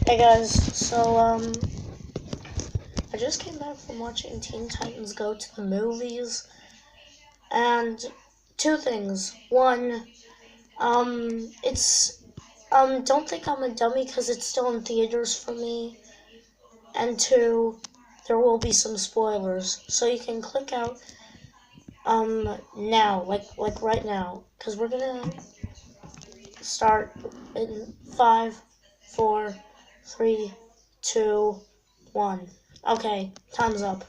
Hey guys, so I just came back from watching Teen Titans go to the movies, and two things. One, it's don't think I'm a dummy because it's still in theaters for me, and two, there will be some spoilers, so you can click out now, like right now, because we're gonna start in 5, 4, 3, 2, 1. Okay, time's up.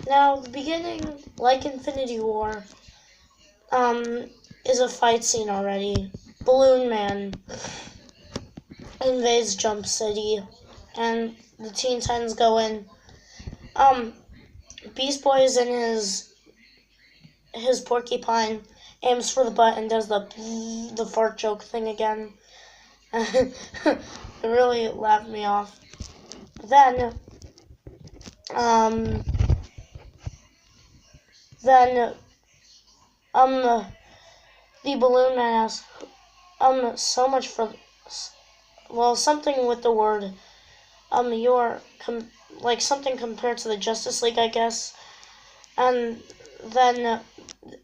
Now, the beginning, like Infinity War, is a fight scene already. Balloon Man invades Jump City, and the Teen Titans go in. Beast Boy is in his porcupine, aims for the butt, and does the fart joke thing again. It really laughed me off. Then the Balloon Man asks, so much for, something with the word, you're, like something compared to the Justice League, I guess. And then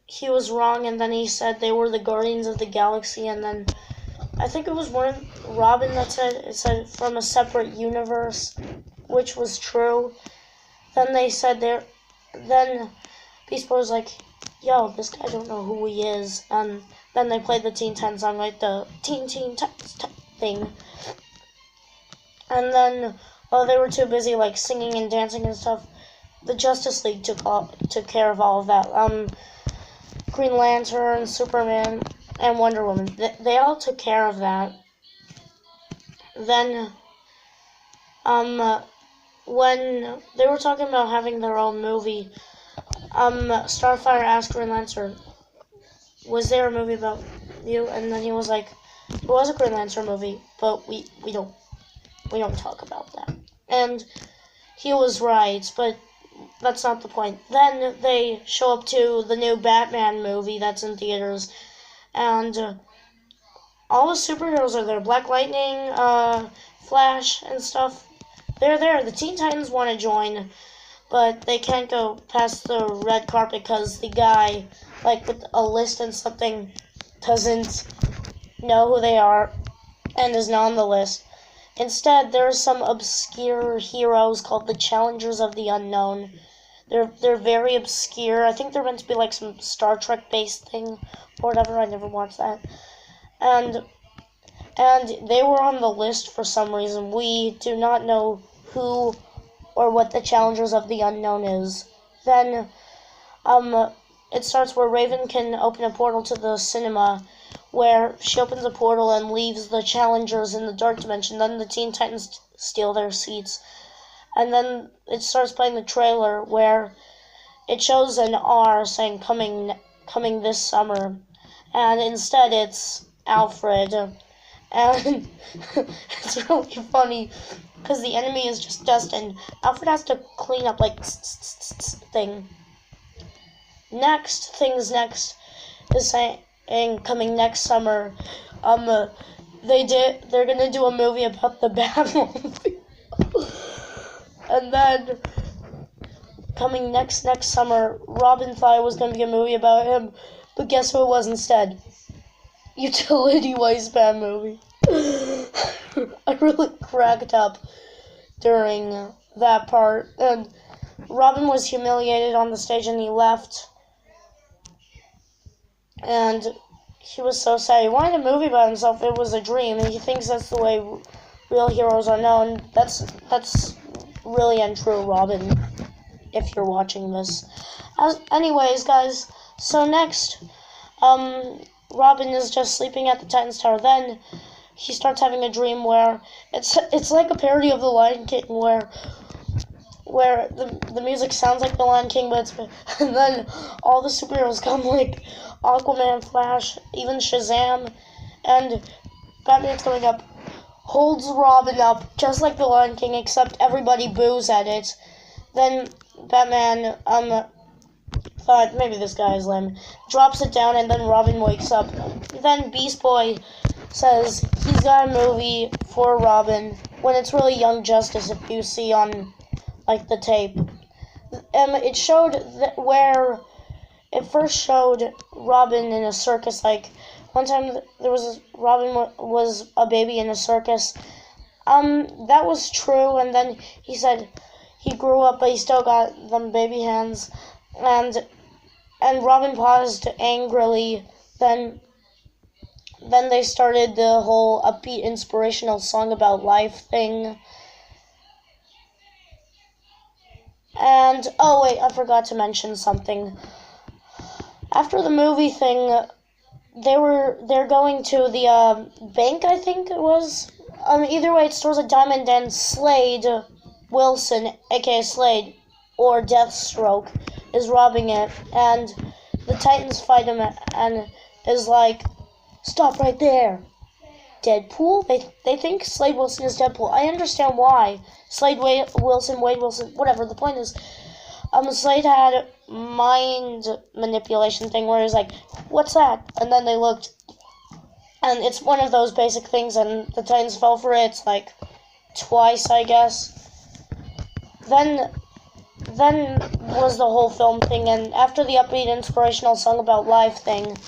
he was wrong, and then he said they were the Guardians of the Galaxy, and then I think it was Robin that said, it said from a separate universe, which was true. Then they said then Beast Boy was like, yo, this guy don't know who he is. And then they played the Teen Titans song, like the Teen Titans thing. And then, while they were too busy, like, singing and dancing and stuff, the Justice League took care of all of that. Green Lantern, Superman, and Wonder Woman. They all took care of that. Then, when they were talking about having their own movie, Starfire asked Green Lantern, was there a movie about you? And then he was like, there was a Green Lantern movie, but we don't talk about that. And he was right, but that's not the point. Then they show up to the new Batman movie that's in theaters, and all the superheroes are there. Black Lightning, Flash, and stuff. They're there. The Teen Titans want to join, but they can't go past the red carpet because the guy, like with a list and something, doesn't know who they are and is not on the list. Instead, there are some obscure heroes called the Challengers of the Unknown. They're very obscure. I think they're meant to be like some Star Trek based thing or whatever. I never watched that. And they were on the list for some reason. We do not know who or what the Challengers of the Unknown is. Then it starts where Raven can open a portal to the cinema, where she opens a portal and leaves the Challengers in the Dark Dimension. Then the Teen Titans steal their seats. And then it starts playing the trailer where it shows an R saying coming this summer. And instead it's Alfred. And it's really funny because the enemy is just dust and Alfred has to clean up like thing. Next is saying coming next summer. They're gonna do a movie about the Batman. And then coming next summer, Robin thought it was gonna be a movie about him, but guess who it was instead? Utility Wasteman movie. I really cracked up during that part, and Robin was humiliated on the stage and he left. And he was so sad. He wanted a movie about himself. It was a dream, and he thinks that's the way real heroes are known. That's really untrue, Robin, if you're watching this. Anyways, guys, so next, Robin is just sleeping at the Titans Tower. Then he starts having a dream where it's like a parody of The Lion King, where the music sounds like The Lion King, but and then all the superheroes come, like Aquaman, Flash, even Shazam, and Batman's coming up, holds Robin up, just like The Lion King, except everybody boos at it. Then Batman, thought maybe this guy is lame, drops it down, and then Robin wakes up. Then Beast Boy says he's got a movie for Robin when it's really Young Justice, if you see on like the tape. It showed where it first showed Robin in a circus. Like one time Robin was a baby in a circus. That was true, and then he said he grew up, but he still got them baby hands, and Robin paused angrily. Then they started the whole upbeat, inspirational song about life thing. And oh wait, I forgot to mention something. After the movie thing, they're going to the bank, I think it was. Either way, it stores a diamond, and Slade Wilson, aka Slade, or Deathstroke, is robbing it, and the Titans fight him and is like, "Stop right there, Deadpool." They think Slade Wilson is Deadpool. I understand why. Wade Wilson, whatever. The point is, Slade had mind manipulation thing where he's like, "What's that?" And then they looked, and it's one of those basic things, and the Titans fell for it. It's like twice, I guess. Then was the whole film thing, and after the upbeat, inspirational song about life thing,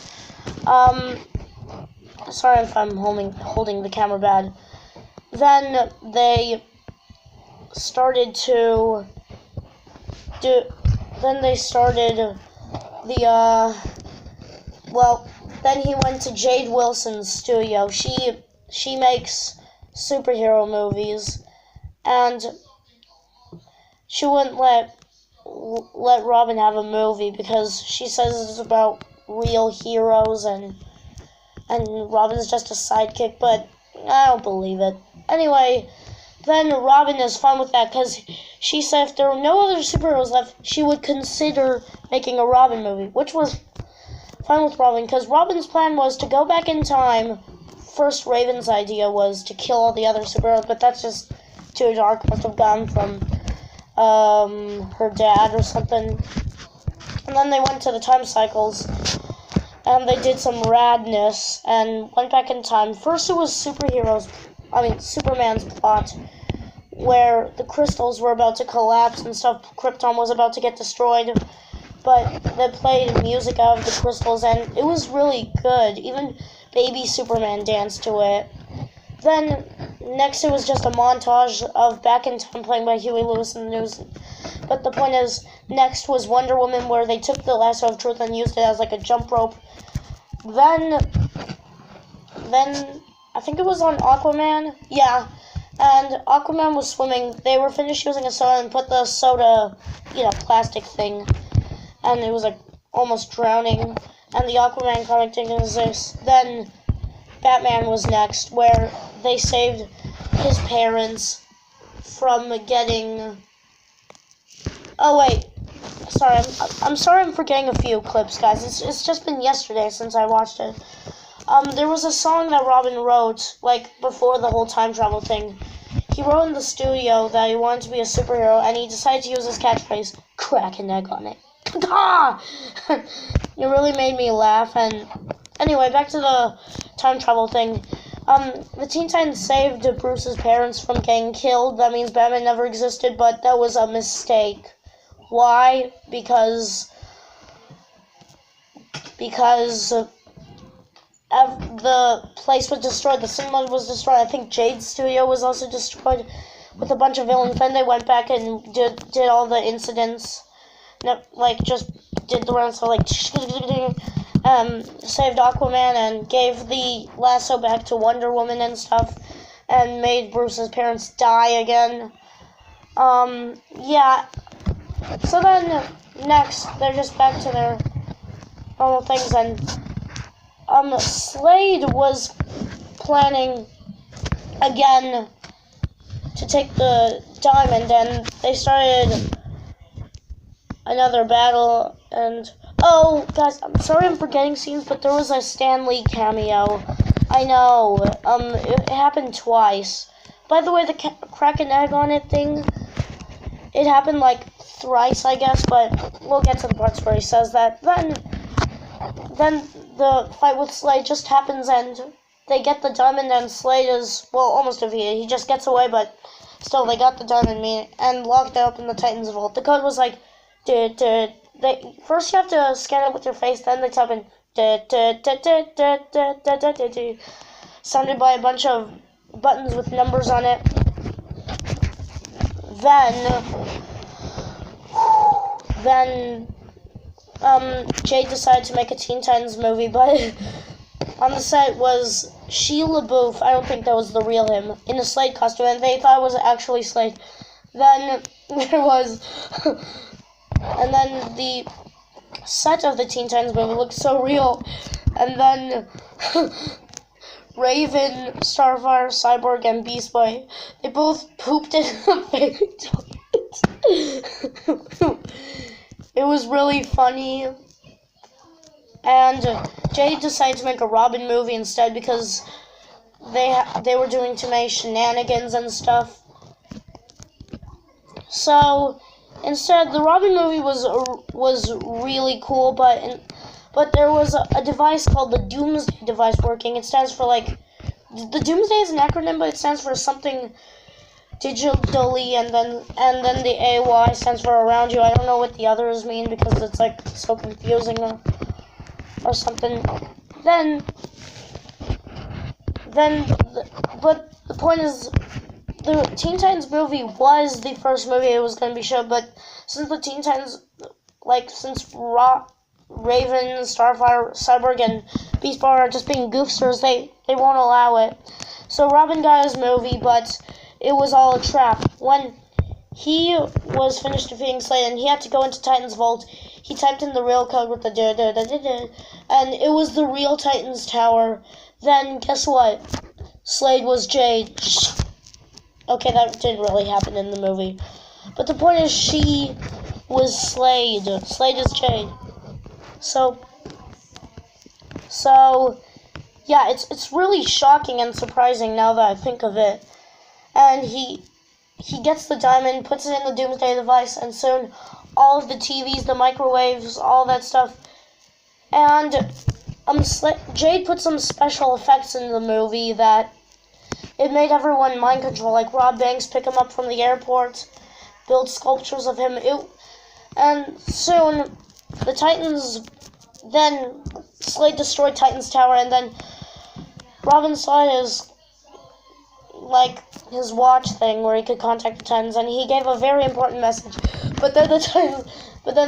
sorry if I'm holding the camera bad. Then they started to do. Then they started the well. Then he went to Jade Wilson's studio. She makes superhero movies, and she wouldn't let Robin have a movie because she says it's about real heroes and Robin's just a sidekick, but I don't believe it. Anyway, then Robin is fine with that because she said if there were no other superheroes left, she would consider making a Robin movie, which was fine with Robin because Robin's plan was to go back in time. First, Raven's idea was to kill all the other superheroes, but that's just too dark. Must have gone from her dad or something. And then they went to the time cycles, and they did some radness and went back in time. First, it was Superman's plot, where the crystals were about to collapse and stuff. Krypton was about to get destroyed, but they played music out of the crystals, and it was really good. Even baby Superman danced to it. Then, next it was just a montage of Back in Time playing by Huey Lewis and the News. But the point is, next was Wonder Woman, where they took the lasso of truth and used it as like a jump rope. Then I think it was on Aquaman. Yeah, and Aquaman was swimming. They were finished using a soda and put the soda, plastic thing, and it was like almost drowning. And the Aquaman comic didn't exist. Then Batman was next, where they saved his parents from getting. Oh wait, sorry. I'm sorry. I'm forgetting a few clips, guys. It's just been yesterday since I watched it. There was a song that Robin wrote like before the whole time travel thing. He wrote in the studio that he wanted to be a superhero, and he decided to use his catchphrase, "Crack an egg on it." It really made me laugh. And anyway, back to the time travel thing. The Teen Titans saved Bruce's parents from getting killed. That means Batman never existed, but that was a mistake. Why? Because the place was destroyed. The cinema was destroyed. I think Jade's studio was also destroyed with a bunch of villains. Then they went back and did all the incidents. Like, just did the rounds, so like, saved Aquaman and gave the lasso back to Wonder Woman and stuff, and made Bruce's parents die again. Yeah. So then, next, they're just back to their normal things, and, Slade was planning, again, to take the diamond, and they started another battle, and oh, guys, I'm sorry I'm forgetting scenes, but there was a Stan Lee cameo. I know, it happened twice. By the way, the crack an egg on it thing, it happened like thrice, I guess, but we'll get to the parts where he says that. Then the fight with Slade just happens, and they get the diamond, and Slade is, well, almost defeated. He just gets away, but still, they got the diamond and locked it up in the Titans vault. The code was like, first you have to scan it with your face, then they type in, sounded by a bunch of buttons with numbers on it. Then Jade decided to make a Teen Titans movie, but on the set was Shia LaBeouf. I don't think that was the real him, in a Slade costume, and they thought it was actually Slade. Then there was, and then the set of the Teen Titans movie looked so real, and then Raven, Starfire, Cyborg, and Beast Boy, they both pooped in the fake toilets. It was really funny. And Jay decided to make a Robin movie instead because they were doing too many shenanigans and stuff. So instead, the Robin movie was really cool, but there was a device called the Doomsday device working. It stands for the Doomsday is an acronym, but it stands for something digitally, and then the AY stands for around you. I don't know what the others mean because it's so confusing or something. But the point is, the Teen Titans movie was the first movie it was going to be shown, but since the Teen Titans, since Raven, Starfire, Cyborg, and Beast Boy are just being goofsters, they won't allow it. So Robin got his movie, but it was all a trap. When he was finished defeating Slade and he had to go into Titan's vault, he typed in the real code with the and it was the real Titan's tower. Then guess what? Slade was Jade. Okay, that didn't really happen in the movie. But the point is, she was Slade. Slade is Jade. So yeah, it's really shocking and surprising now that I think of it. And he gets the diamond, puts it in the Doomsday device, and soon all of the TVs, the microwaves, all that stuff. And Jade put some special effects in the movie that it made everyone mind control, like Rob Banks pick him up from the airport, build sculptures of him. And soon the Titans, then Slade destroyed Titan's tower, and then Robin saw his watch thing where he could contact the Titans, and he gave a very important message. But then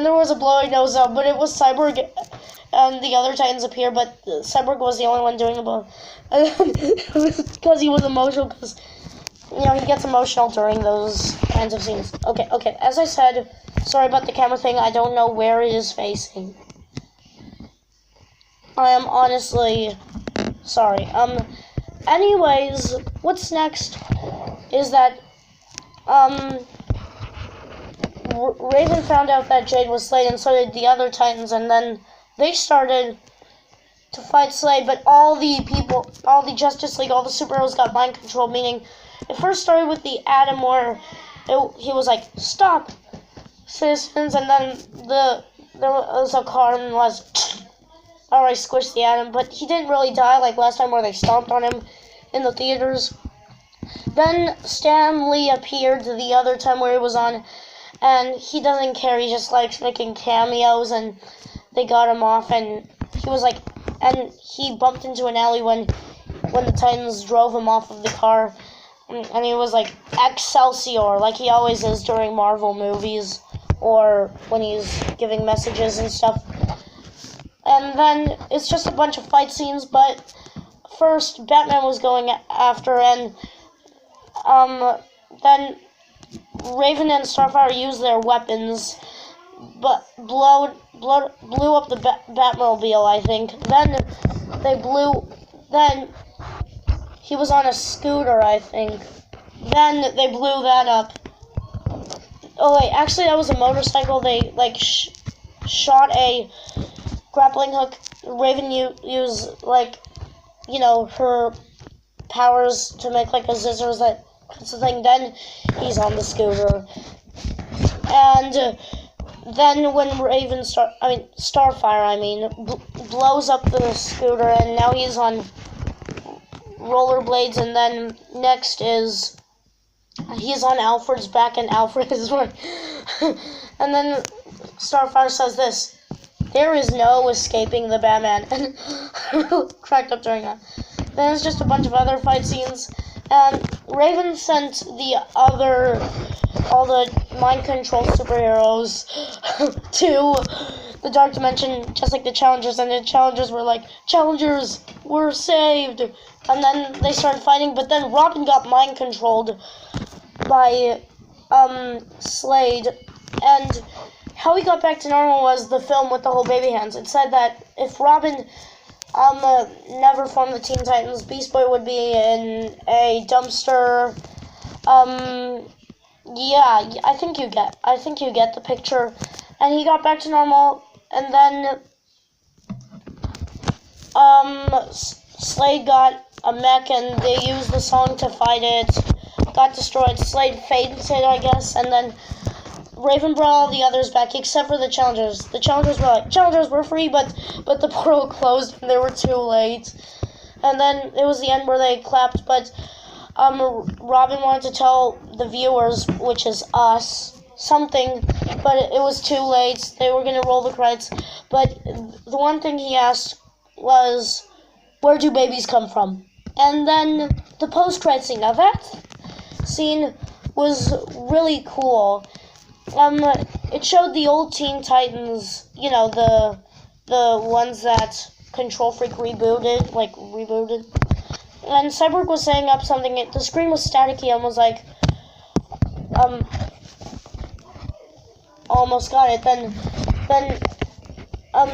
there was a blowing nose out, but it was Cyborg and the other Titans appear, but Cyborg was the only one doing the blow. And it was because he was emotional, because he gets emotional during those kinds of scenes. Okay. As I said, sorry about the camera thing. I don't know where it is facing. I am honestly sorry. Anyways, what's next is that Raven found out that Jade was Slade, and so did the other Titans, and then they started to fight Slade, but all the Justice League, all the superheroes got mind control, meaning it first started with the Atom where he was like, "Stop, citizens," and then there was a car and was alright, squished the Atom, but he didn't really die like last time where they stomped on him in the theaters. Then Stan Lee appeared the other time where he was on, and he doesn't care, he just likes making cameos, and they got him off, and he was like, and he bumped into an alley when the Titans drove him off of the car, and he was like, "Excelsior," like he always is during Marvel movies, or when he's giving messages and stuff. And then it's just a bunch of fight scenes, but first Batman was going after, and then Raven and Starfire used their weapons, but blew up the Batmobile, I think. Then he was on a scooter, I think. Then they blew that up. Oh wait, actually that was a motorcycle. They shot a grappling hook. Raven used her powers to make a scissors that cuts the thing. Then he's on the scooter, and then when Starfire blows up the scooter, and now he's on rollerblades, and then next is he's on Alfred's back and Alfred is running. And then Starfire says this: "There is no escaping the Batman." And cracked up during that. Then there's just a bunch of other fight scenes. And Raven sent all the mind control superheroes to the Dark Dimension, just like the Challengers, and the Challengers were like, "Challengers, we're saved." And then they started fighting, but then Robin got mind controlled by Slade, and how he got back to normal was the film with the whole baby hands. It said that if Robin never formed the Teen Titans, Beast Boy would be in a dumpster. Yeah, I think you get the picture. And he got back to normal, and then Slade got a mech, and they used the song to fight it. Got destroyed. Slade fainted, I guess, and then Raven brought all the others back except for the Challengers. The Challengers were like, "Challengers, we're free," but the portal closed and they were too late. And then it was the end where they clapped, but Robin wanted to tell the viewers, which is us, something, but it was too late. They were going to roll the credits, but the one thing he asked was, "Where do babies come from?" And then the post-credit scene. Now that scene was really cool. It showed the old Teen Titans, you know, the ones that Control Freak rebooted. And Cyborg was setting up something. The screen was staticky and was like, almost got it. Then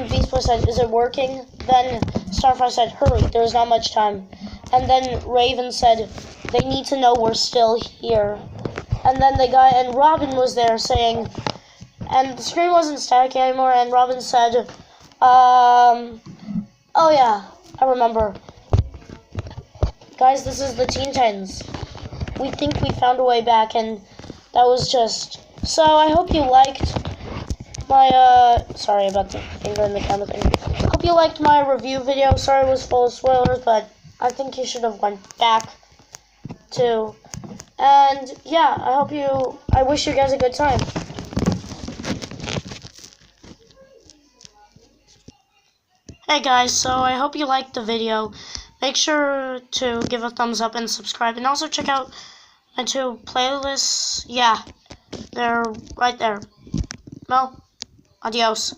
Beast Boy said, "Is it working?" Then Starfire said, "Hurry, there's not much time." And then Raven said, "They need to know we're still here." And then and Robin was there saying, and the screen wasn't static anymore, and Robin said, "Oh yeah, I remember. Guys, this is the Teen Titans. We think we found a way back," and that was just... So, I hope you liked my, sorry about the finger in the camera thing. Hope you liked my review video. Sorry it was full of spoilers, but I think you should have went back to... And yeah, I wish you guys a good time. Hey guys, so I hope you liked the video. Make sure to give a thumbs up and subscribe, and also check out my 2 playlists. Yeah, they're right there. Well, adios.